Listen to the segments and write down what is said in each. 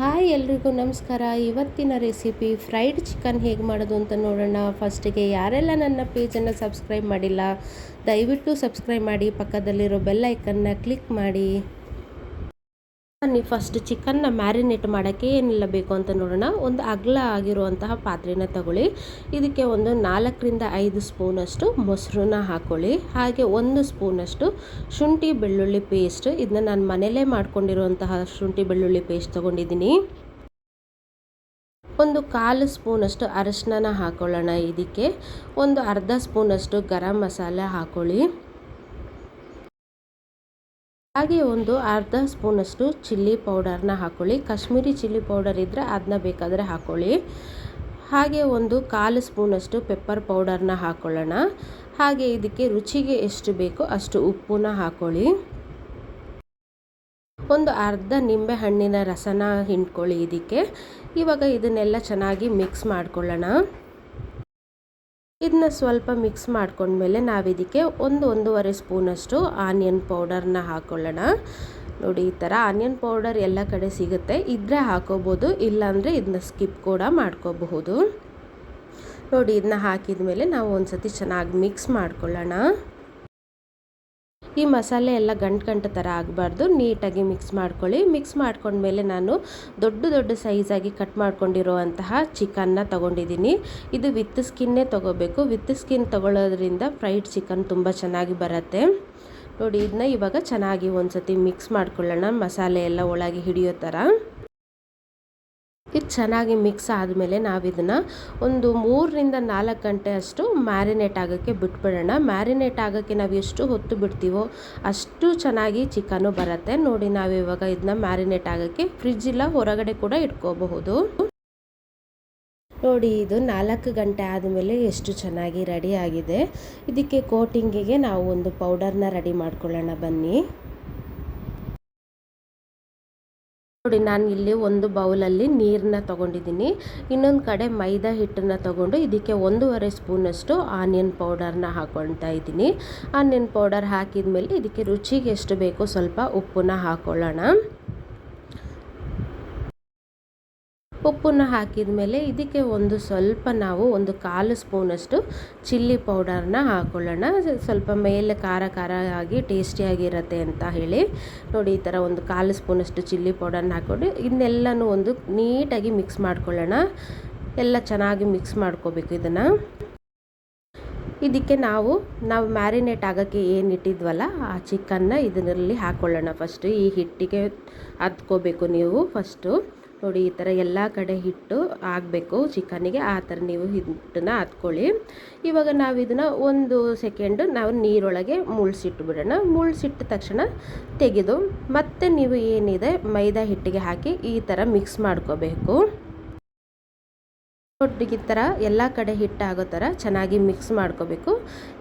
Hi ಎಲ್ರಿಗೂ ನಮಸ್ಕಾರ. ಇವತ್ತಿನ ರೆಸಿಪಿ ಫ್ರೈಡ್ ಚಿಕನ್ ಹೇಗೆ ಮಾಡೋದು ಅಂತ ನೋಡೋಣ. ಫಸ್ಟಿಗೆ ಯಾರೆಲ್ಲ ನನ್ನ ಪೇಜನ್ನು ಸಬ್ಸ್ಕ್ರೈಬ್ ಮಾಡಿಲ್ಲ ದಯವಿಟ್ಟು ಸಬ್ಸ್ಕ್ರೈಬ್ ಮಾಡಿ, ಪಕ್ಕದಲ್ಲಿರೋ ಬೆಲ್ ಐಕನ್ನ ಕ್ಲಿಕ್ ಮಾಡಿ. ನೀವು ಫಸ್ಟ್ ಚಿಕನ್ನ ಮ್ಯಾರಿನೇಟ್ ಮಾಡೋಕ್ಕೆ ಏನೆಲ್ಲ ಬೇಕು ಅಂತ ನೋಡೋಣ. ಒಂದು ಅಗಲ ಆಗಿರುವಂತಹ ಪಾತ್ರೆನ ತಗೊಳ್ಳಿ. ಇದಕ್ಕೆ ಒಂದು 4-5 ಸ್ಪೂನಷ್ಟು ಮೊಸರನ್ನ ಹಾಕ್ಕೊಳ್ಳಿ. ಹಾಗೆ 1 ಸ್ಪೂನಷ್ಟು ಶುಂಠಿ ಬೆಳ್ಳುಳ್ಳಿ ಪೇಸ್ಟ್. ಇದನ್ನ ನಾನು ಮನೆಯಲ್ಲೇ ಮಾಡ್ಕೊಂಡಿರುವಂತಹ ಶುಂಠಿ ಬೆಳ್ಳುಳ್ಳಿ ಪೇಸ್ಟ್ ತೊಗೊಂಡಿದ್ದೀನಿ. ಒಂದು 1/4 ಸ್ಪೂನಷ್ಟು ಅರಶಿನ ಹಾಕ್ಕೊಳ್ಳೋಣ. ಇದಕ್ಕೆ ಒಂದು ಅರ್ಧ ಸ್ಪೂನಷ್ಟು ಗರಂ ಮಸಾಲೆ ಹಾಕ್ಕೊಳ್ಳಿ. ಹಾಗೆ ಒಂದು ಅರ್ಧ ಸ್ಪೂನಷ್ಟು ಚಿಲ್ಲಿ ಪೌಡರ್ನ ಹಾಕ್ಕೊಳ್ಳಿ. ಕಾಶ್ಮೀರಿ ಚಿಲ್ಲಿ ಪೌಡರ್ ಇದ್ದರೆ ಅದನ್ನ ಬೇಕಾದರೆ ಹಾಕ್ಕೊಳ್ಳಿ. ಹಾಗೆ ಒಂದು 1/4 ಸ್ಪೂನಷ್ಟು ಪೆಪ್ಪರ್ ಪೌಡರ್ನ ಹಾಕ್ಕೊಳ್ಳೋಣ. ಹಾಗೆ ಇದಕ್ಕೆ ರುಚಿಗೆ ಎಷ್ಟು ಬೇಕೋ ಅಷ್ಟು ಉಪ್ಪನ್ನ ಹಾಕ್ಕೊಳ್ಳಿ. ಒಂದು ಅರ್ಧ ನಿಂಬೆ ಹಣ್ಣಿನ ರಸನ ಹಿಂಡ್ಕೊಳ್ಳಿ ಇದಕ್ಕೆ. ಇವಾಗ ಇದನ್ನೆಲ್ಲ ಚೆನ್ನಾಗಿ ಮಿಕ್ಸ್ ಮಾಡ್ಕೊಳ್ಳೋಣ. ಇದನ್ನ ಸ್ವಲ್ಪ ಮಿಕ್ಸ್ ಮಾಡ್ಕೊಂಡ್ಮೇಲೆ ನಾವಿದಕ್ಕೆ 1-1.5 ಸ್ಪೂನಷ್ಟು ಆನಿಯನ್ ಪೌಡರ್ನ ಹಾಕ್ಕೊಳ್ಳೋಣ. ನೋಡಿ, ಈ ಥರ ಆನಿಯನ್ ಪೌಡರ್ ಎಲ್ಲ ಕಡೆ ಸಿಗುತ್ತೆ, ಇದ್ದರೆ ಹಾಕೋಬೋದು, ಇಲ್ಲಾಂದರೆ ಇದನ್ನ ಸ್ಕಿಪ್ ಕೂಡ ಮಾಡ್ಕೋಬಹುದು. ನೋಡಿ, ಇದನ್ನ ಹಾಕಿದ ಮೇಲೆ ನಾವು ಒಂದ್ಸತಿ ಚೆನ್ನಾಗಿ ಮಿಕ್ಸ್ ಮಾಡ್ಕೊಳ್ಳೋಣ. ಈ ಮಸಾಲೆ ಎಲ್ಲ ಗಂಟು ಥರ ಆಗಬಾರ್ದು, ನೀಟಾಗಿ ಮಿಕ್ಸ್ ಮಾಡ್ಕೊಳ್ಳಿ. ಮಿಕ್ಸ್ ಮಾಡ್ಕೊಂಡ್ಮೇಲೆ ನಾನು ದೊಡ್ಡ ಸೈಜಾಗಿ ಕಟ್ ಮಾಡ್ಕೊಂಡಿರುವಂತಹ ಚಿಕನ್ನ ತೊಗೊಂಡಿದ್ದೀನಿ. ಇದು ವಿತ್ ಸ್ಕಿನ್ನೇ ತೊಗೋಬೇಕು. ವಿತ್ ಸ್ಕಿನ್ ತೊಗೊಳ್ಳೋದ್ರಿಂದ ಫ್ರೈಡ್ ಚಿಕನ್ ತುಂಬ ಚೆನ್ನಾಗಿ ಬರುತ್ತೆ. ನೋಡಿ, ಇದನ್ನ ಇವಾಗ ಚೆನ್ನಾಗಿ ಒಂದ್ಸತಿ ಮಿಕ್ಸ್ ಮಾಡ್ಕೊಳ್ಳೋಣ, ಮಸಾಲೆ ಎಲ್ಲ ಒಳಗೆ ಹಿಡಿಯೋ ಥರ. ಇದು ಚೆನ್ನಾಗಿ ಮಿಕ್ಸ್ ಆದಮೇಲೆ ನಾವಿದನ್ನು ಒಂದು 3-4 ಗಂಟೆ ಅಷ್ಟು ಮ್ಯಾರಿನೇಟ್ ಆಗೋಕ್ಕೆ ಬಿಟ್ಬಿಡೋಣ. ಮ್ಯಾರಿನೇಟ್ ಆಗೋಕ್ಕೆ ನಾವು ಎಷ್ಟು ಹೊತ್ತು ಬಿಡ್ತೀವೋ ಅಷ್ಟು ಚೆನ್ನಾಗಿ ಚಿಕನ್ನು ಬರುತ್ತೆ. ನೋಡಿ, ನಾವಿವಾಗ ಇದನ್ನ ಮ್ಯಾರಿನೇಟ್ ಆಗೋಕ್ಕೆ ಫ್ರಿಜ್ ಇಲ್ಲ ಹೊರಗಡೆ ಕೂಡ ಇಟ್ಕೋಬಹುದು. ನೋಡಿ, ಇದು 4 ಗಂಟೆ ಆದಮೇಲೆ ಎಷ್ಟು ಚೆನ್ನಾಗಿ ರೆಡಿ ಆಗಿದೆ. ಇದಕ್ಕೆ ಕೋಟಿಂಗಿಗೆ ನಾವು ಒಂದು ಪೌಡರ್ನ ರೆಡಿ ಮಾಡ್ಕೊಳ್ಳೋಣ ಬನ್ನಿ. ನೋಡಿ, ನಾನು ಇಲ್ಲಿ ಒಂದು ಬೌಲಲ್ಲಿ ನೀರನ್ನ ತೊಗೊಂಡಿದ್ದೀನಿ. ಇನ್ನೊಂದು ಕಡೆ ಮೈದಾ ಹಿಟ್ಟನ್ನು ತೊಗೊಂಡು ಇದಕ್ಕೆ 1.5 ಸ್ಪೂನಷ್ಟು ಆನಿಯನ್ ಪೌಡರ್ನ ಹಾಕ್ಕೊಳ್ತಾ ಇದ್ದೀನಿ. ಆನಿಯನ್ ಪೌಡರ್ ಹಾಕಿದ ಮೇಲೆ ಇದಕ್ಕೆ ರುಚಿಗೆ ಎಷ್ಟು ಬೇಕೋ ಸ್ವಲ್ಪ ಉಪ್ಪನ್ನ ಹಾಕ್ಕೊಳ್ಳೋಣ. ಉಪ್ಪನ್ನು ಹಾಕಿದ ಮೇಲೆ ಇದಕ್ಕೆ ಒಂದು ಸ್ವಲ್ಪ ನಾವು ಒಂದು 1/4 ಸ್ಪೂನಷ್ಟು ಚಿಲ್ಲಿ ಪೌಡರ್ನ ಹಾಕ್ಕೊಳ್ಳೋಣ. ಸ್ವಲ್ಪ ಮೇಲೆ ಖಾರ ಆಗಿ ಟೇಸ್ಟಿಯಾಗಿರುತ್ತೆ ಅಂತ ಹೇಳಿ. ನೋಡಿ, ಈ ಥರ ಒಂದು 1/4 ಸ್ಪೂನಷ್ಟು ಚಿಲ್ಲಿ ಪೌಡರ್ನ ಹಾಕ್ಕೊಂಡು ಇದನ್ನೆಲ್ಲನೂ ಒಂದು ನೀಟಾಗಿ ಮಿಕ್ಸ್ ಮಾಡ್ಕೊಳ್ಳೋಣ. ಎಲ್ಲ ಚೆನ್ನಾಗಿ ಮಿಕ್ಸ್ ಮಾಡ್ಕೋಬೇಕು ಇದನ್ನು. ಇದಕ್ಕೆ ನಾವು ಮ್ಯಾರಿನೇಟ್ ಆಗೋಕ್ಕೆ ಏನು ಇಟ್ಟಿದ್ವಲ್ಲ ಆ ಚಿಕನ್ನ ಇದರಲ್ಲಿ ಹಾಕ್ಕೊಳ್ಳೋಣ. ಫಸ್ಟು ಈ ಹಿಟ್ಟಿಗೆ ಅದ್ಕೋಬೇಕು ನೀವು ಫಸ್ಟು. ನೋಡಿ, ಈ ಥರ ಎಲ್ಲ ಕಡೆ ಹಿಟ್ಟು ಆಗಬೇಕು ಚಿಕನ್ನಿಗೆ, ಆ ಥರ ನೀವು ಹಿಟ್ಟನ್ನು ಹತ್ಕೊಳ್ಳಿ. ಇವಾಗ ನಾವು ಇದನ್ನು 1 ಸೆಕೆಂಡು ನಾವು ನೀರೊಳಗೆ ಮುಳ್ಸಿಟ್ಟು ಬಿಡೋಣ. ಮುಳ್ಸಿಟ್ಟ ತಕ್ಷಣ ತೆಗೆದು ಮತ್ತೆ ನೀವು ಏನಿದೆ ಮೈದಾ ಹಿಟ್ಟಿಗೆ ಹಾಕಿ ಈ ಥರ ಮಿಕ್ಸ್ ಮಾಡ್ಕೋಬೇಕು. ಈ ಥರ ಎಲ್ಲ ಕಡೆ ಹಿಟ್ಟಾಗೋ ಥರ ಚೆನ್ನಾಗಿ ಮಿಕ್ಸ್ ಮಾಡ್ಕೋಬೇಕು.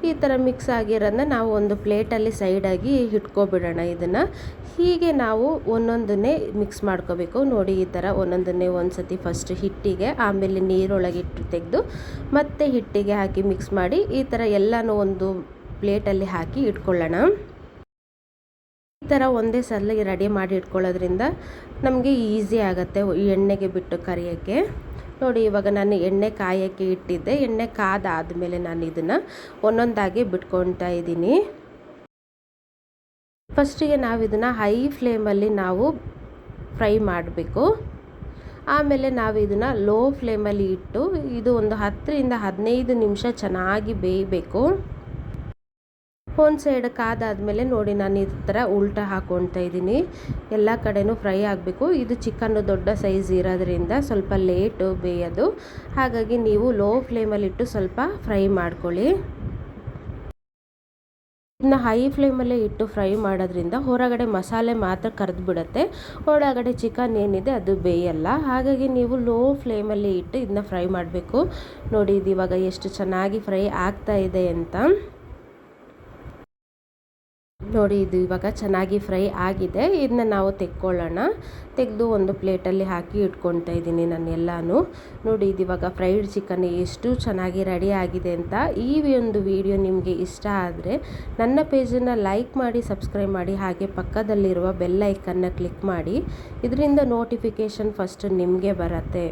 ಈ ಥರ ಮಿಕ್ಸ್ ಆಗಿರೋದನ್ನ ನಾವು ಒಂದು ಪ್ಲೇಟಲ್ಲಿ ಸೈಡಾಗಿ ಇಟ್ಕೊಬಿಡೋಣ. ಇದನ್ನು ಹೀಗೆ ನಾವು ಒಂದೊಂದನ್ನೇ ಮಿಕ್ಸ್ ಮಾಡ್ಕೋಬೇಕು. ನೋಡಿ, ಈ ಥರ ಒಂದೊಂದನ್ನೇ ಒಂದ್ಸತಿ ಫಸ್ಟ್ ಹಿಟ್ಟಿಗೆ, ಆಮೇಲೆ ನೀರೊಳಗೆ ಇಟ್ಟು ತೆಗೆದು ಮತ್ತೆ ಹಿಟ್ಟಿಗೆ ಹಾಕಿ ಮಿಕ್ಸ್ ಮಾಡಿ ಈ ಥರ ಎಲ್ಲನೂ ಒಂದು ಪ್ಲೇಟಲ್ಲಿ ಹಾಕಿ ಇಟ್ಕೊಳ್ಳೋಣ. ಈ ಥರ ಒಂದೇ ಸಲ ರೆಡಿ ಮಾಡಿ ಇಟ್ಕೊಳ್ಳೋದ್ರಿಂದ ನಮಗೆ ಈಸಿ ಆಗುತ್ತೆ ಎಣ್ಣೆಗೆ ಬಿಟ್ಟು ಕರಿಯೋಕ್ಕೆ. ನೋಡಿ, ಇವಾಗ ನಾನು ಎಣ್ಣೆ ಕಾಯೋಕ್ಕೆ ಇಟ್ಟಿದ್ದೆ. ಎಣ್ಣೆ ಕಾದಾದಮೇಲೆ ನಾನು ಇದನ್ನು ಒಂದೊಂದಾಗಿ ಬಿಟ್ಕೊಳ್ತಾ ಇದ್ದೀನಿ. ಫಸ್ಟಿಗೆ ನಾವು ಇದನ್ನು ಹೈ ಫ್ಲೇಮಲ್ಲಿ ನಾವು ಫ್ರೈ ಮಾಡಬೇಕು. ಆಮೇಲೆ ನಾವು ಇದನ್ನು ಲೋ ಫ್ಲೇಮಲ್ಲಿ ಇಟ್ಟು ಇದು ಒಂದು 10-15 ನಿಮಿಷ ಚೆನ್ನಾಗಿ ಬೇಯಬೇಕು. ಒಂದು ಸೈಡ್ ಕಾದಾದಮೇಲೆ ನೋಡಿ, ನಾನು ಈ ಥರ ಉಲ್ಟಾ ಹಾಕ್ಕೊಳ್ತಾ ಇದ್ದೀನಿ. ಎಲ್ಲ ಕಡೆನೂ ಫ್ರೈ ಆಗಬೇಕು. ಇದು ಚಿಕನ್ನು ದೊಡ್ಡ ಸೈಜ್ ಇರೋದ್ರಿಂದ ಸ್ವಲ್ಪ ಲೇಟು ಬೇಯೋದು. ಹಾಗಾಗಿ ನೀವು ಲೋ ಫ್ಲೇಮಲ್ಲಿಟ್ಟು ಸ್ವಲ್ಪ ಫ್ರೈ ಮಾಡ್ಕೊಳ್ಳಿ. ಇದನ್ನ ಹೈ ಫ್ಲೇಮಲ್ಲೇ ಇಟ್ಟು ಫ್ರೈ ಮಾಡೋದ್ರಿಂದ ಹೊರಗಡೆ ಮಸಾಲೆ ಮಾತ್ರ ಕರೆದು ಬಿಡುತ್ತೆ, ಒಳಗಡೆ ಚಿಕನ್ ಏನಿದೆ ಅದು ಬೇಯಲ್ಲ. ಹಾಗಾಗಿ ನೀವು ಲೋ ಫ್ಲೇಮಲ್ಲಿ ಇಟ್ಟು ಇದನ್ನ ಫ್ರೈ ಮಾಡಬೇಕು. ನೋಡಿ, ಇದು ಇವಾಗ ಎಷ್ಟು ಚೆನ್ನಾಗಿ ಫ್ರೈ ಆಗ್ತಾ ಇದೆ ಅಂತ. ನೋಡಿ ಇದು ಇವಾಗ ಚೆನ್ನಾಗಿ ಫ್ರೈ ಆಗಿದೆ. ಇದನ್ನ ನಾವು ತೆಗೆದು ಒಂದು ಪ್ಲೇಟಲ್ಲಿ ಹಾಕಿ ಇಟ್ಕೊತಾ ಇದ್ದೀನಿ ನಾನು ಎಲ್ಲಾನು. ನೋಡಿ ಇದು ಇವಾಗ ಫ್ರೈಡ್ ಚಿಕನ್ ಎಷ್ಟು ಚೆನ್ನಾಗಿ ರೆಡಿ ಆಗಿದೆ ಅಂತ. ಈ ಒಂದು ವಿಡಿಯೋ ನಿಮಗೆ ಇಷ್ಟ ಆದರೆ ನನ್ನ ಪೇಜನ್ನು ಲೈಕ್ ಮಾಡಿ, ಸಬ್ಸ್ಕ್ರೈಬ್ ಮಾಡಿ, ಹಾಗೆ ಪಕ್ಕದಲ್ಲಿರುವ ಬೆಲ್ ಐಕನ್ನ ಕ್ಲಿಕ್ ಮಾಡಿ. ಇದರಿಂದ ನೋಟಿಫಿಕೇಷನ್ ಫಸ್ಟ್ ನಿಮಗೆ ಬರುತ್ತೆ.